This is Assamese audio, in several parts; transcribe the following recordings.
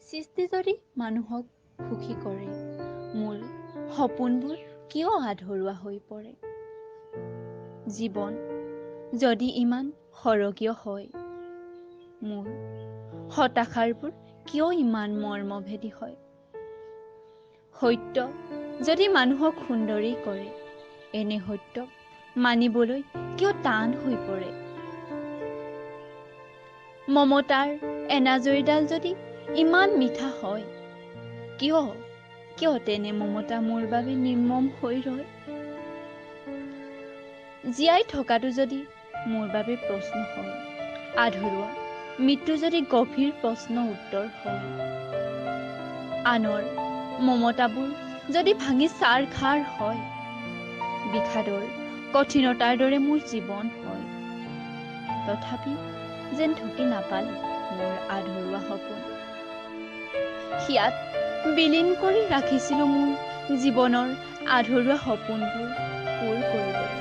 সৃষ্টি যদি মানুহক সুখী কৰে, মোৰ সপোনবোৰ কিয় আধৰুৱা হৈ পৰে? জীৱন যদি ইমান সৰগীয় হয়, মোৰ হতাশাৰবোৰ কিয় ইমান মৰ্মভেদী হয়? সত্য যদি মানুহক সুন্দৰী কৰে, এনে সত্য মানিবলৈ কিয় টান হৈ পৰে? মমতাৰ এনাজৰীডাল যদি ইমান মিঠা হয়, কিয় তেনে মমতা মোৰ বাবে নিৰ্মম হৈ ৰয়? জীয়াই থকাটো যদি মোৰ বাবে প্ৰশ্ন হয়, আধৰুৱা মৃত্যু যদি গভীৰ প্ৰশ্ন উত্তৰ হয়, আনৰ মমতাবোৰ যদি ভাঙি ছাৰ খাৰ হয়, বিষাদৰ কঠিনতাৰ দৰে মোৰ জীৱন হয়, তথাপি যেন ঢুকি নাপালে মোৰ আধৰুৱা সপোন। হিয়াত বিলীন কৰি ৰাখিছিলো মোৰ জীৱনৰ আধৰুৱা সপোনবোৰ পূৰ কৰিবলৈ,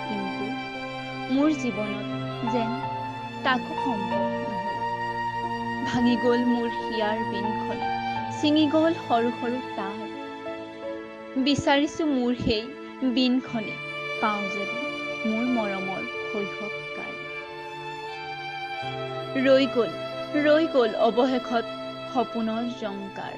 কিন্তু মোৰ জীৱনত যেন তাকো সম্ভৱ নহল। ভাঙি গল মোৰ হিয়াৰ বিনখনি, ছিঙি গল সৰু সৰু তাঁৰ। বিচাৰিছো মোৰ সেই বিনখনি পাওঁ যদি মোৰ মৰমৰ শৈশৱ কাল। ৰৈ গল অৱশেষত সপোনৰ জংকাৰ।